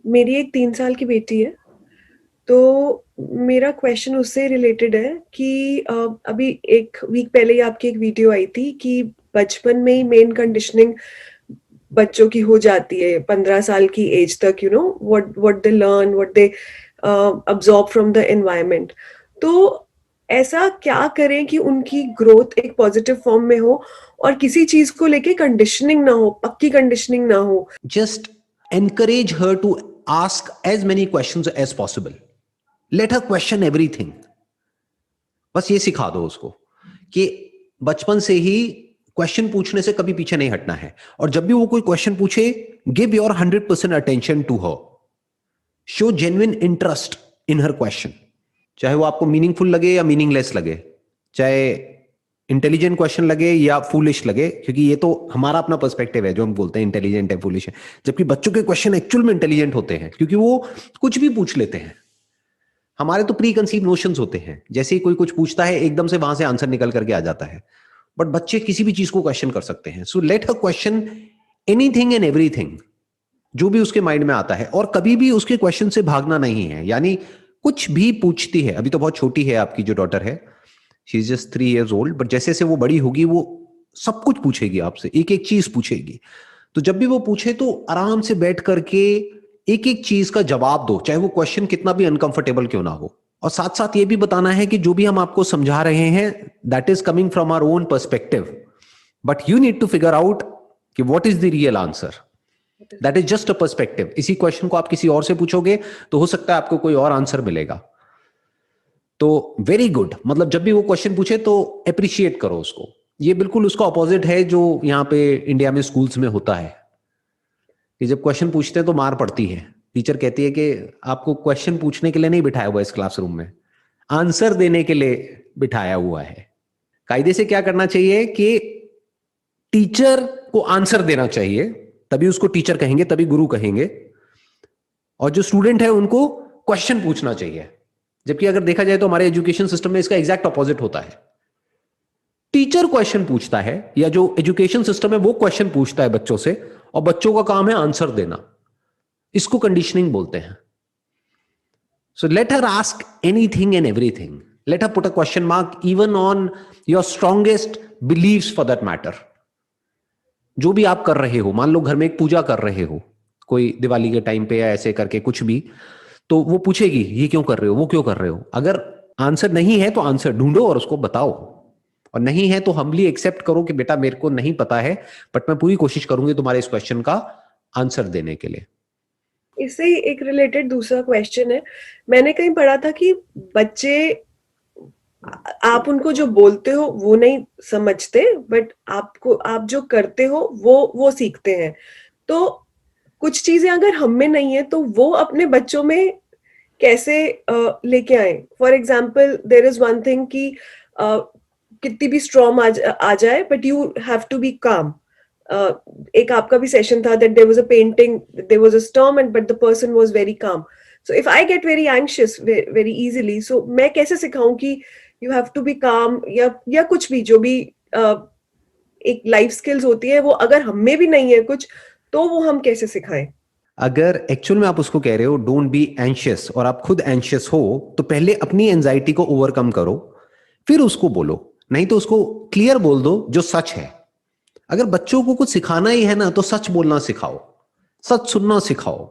मेरी एक 3 साल की बेटी है। तो मेरा क्वेश्चन उससे रिलेटेड है कि अभी एक वीक पहले ही आपकी एक वीडियो आई थी कि बचपन में ही मेन कंडीशनिंग बच्चों की हो जाती है 15 साल की एज तक, what they learn, what they absorb from the environment. तो ऐसा क्या करें कि उनकी ग्रोथ एक पॉजिटिव फॉर्म में हो और किसी चीज को लेके कंडीशनिंग ना हो, पक्की कंडीशनिंग ना हो। Just encourage her to ask as many questions as possible. Let her question everything. बस ये सिखा दो उसको कि बचपन से ही क्वेश्चन पूछने से कभी पीछे नहीं हटना है, और जब भी वो कोई क्वेश्चन पूछे, give your 100% attention to her. Show genuine interest in her question, चाहे वो आपको मीनिंगफुल लगे या मीनिंगलेस लगे, चाहे इंटेलिजेंट क्वेश्चन लगे या फूलिश लगे, क्योंकि ये तो हमारा अपना पर्सपेक्टिव है जो हम बोलते हैं इंटेलिजेंट है, फूलिश है, जबकि बच्चों के क्वेश्चन एक्चुअल में इंटेलिजेंट होते हैं, क्योंकि वो कुछ भी पूछ लेते हैं. हमारे तो प्री कंसीव नोशंस होते हैं, जैसे ही कोई कुछ पूछता है एकदम से वहां से आंसर निकल करके आ जाता है, बट बच्चे किसी भी चीज को क्वेश्चन कर सकते हैं. So let her question anything and everything, जो भी उसके माइंड में आता है, और कभी भी उसके क्वेश्चन से भागना नहीं है. यानी कुछ भी पूछती है, अभी तो बहुत छोटी है आपकी जो डॉटर है, she is just 3 years old, but जैसे जैसे वो बड़ी होगी वो सब कुछ पूछेगी आपसे, एक एक चीज पूछेगी. तो जब भी वो पूछे तो आराम से बैठ करके एक एक चीज का जवाब दो, चाहे वो क्वेश्चन कितना भी अनकंफर्टेबल क्यों ना हो. और साथ साथ ये भी बताना है कि जो भी हम आपको समझा रहे हैं, that is coming from our own perspective, but you need to figure out कि what is the real answer. That is just a perspective. इसी क्वेश्चन को आप किसी और से पूछोगे तो हो सकता है आपको कोई और आंसर मिलेगा. तो वेरी गुड, मतलब जब भी वो क्वेश्चन पूछे तो अप्रिशिएट करो उसको. ये बिल्कुल उसका अपोजिट है जो यहाँ पे इंडिया में स्कूल्स में होता है, कि जब क्वेश्चन पूछते हैं तो मार पड़ती है. टीचर कहती है कि आपको क्वेश्चन पूछने के लिए नहीं बिठाया हुआ इस क्लासरूम में, आंसर देने के लिए बिठाया हुआ है. कायदे से क्या करना चाहिए कि टीचर को आंसर देना चाहिए, तभी उसको टीचर कहेंगे, तभी गुरु कहेंगे, और जो स्टूडेंट है उनको क्वेश्चन पूछना चाहिए. जबकि अगर देखा जाए तो हमारे एजुकेशन सिस्टम में इसका एग्जैक्ट अपोजिट होता है. टीचर क्वेश्चन पूछता है, या जो एजुकेशन सिस्टम है वो क्वेश्चन पूछता है बच्चों से, और बच्चों का काम है आंसर देना. इसको कंडीशनिंग बोलते हैं. So let her ask anything and everything. Let her put a question mark even on your strongest beliefs for that matter. जो भी आप कर रहे हो, मान लो घर में एक पूजा कर रहे हो, कोई दिवाली के टाइम पे या ऐसे करके कुछ भी, तो वो पूछेगी ये क्यों कर रहे हो, वो क्यों कर रहे हो. अगर आंसर नहीं है तो आंसर ढूंढो और उसको बताओ, और नहीं है तो हम्बली एक्सेप्ट करो कि बेटा मेरे को नहीं पता है, बट मैं पूरी कोशिश करूंगी तुम्हारे इस क्वेश्चन का आंसर देने के लिए. इससे ही एक रिलेटेड दूसरा क्वेश्चन है। मैंने कहीं पढ़ा था कि बच्चे, आप उनको जो बोलते हो वो नहीं समझते, बट आप जो करते हो वो सीखते हैं। तो कुछ चीजें अगर हम में नहीं है तो वो अपने बच्चों में कैसे लेके आए। For example, there is one thing कि कितनी भी स्ट्रॉम आ जाए, but you have to be calm. एक आपका भी सेशन था that there was a painting, there was a storm and but the person was very calm. So if I get very anxious very easily, so मैं कैसे सिखाऊं कि you have to be काम, या कुछ भी जो भी एक लाइफ स्किल्स होती है, वो अगर हम में भी नहीं है कुछ, तो वो हम कैसे सिखाएं. अगर एक्चुअल में आप उसको कह रहे हो डोंट बी एंशियस, और आप खुद एंशियस हो, तो पहले अपनी एंजाइटी को ओवरकम करो, फिर उसको बोलो. नहीं तो उसको क्लियर बोल दो जो सच है. अगर बच्चों को कुछ सिखाना ही है ना, तो सच बोलना सिखाओ, सच सुनना सिखाओ.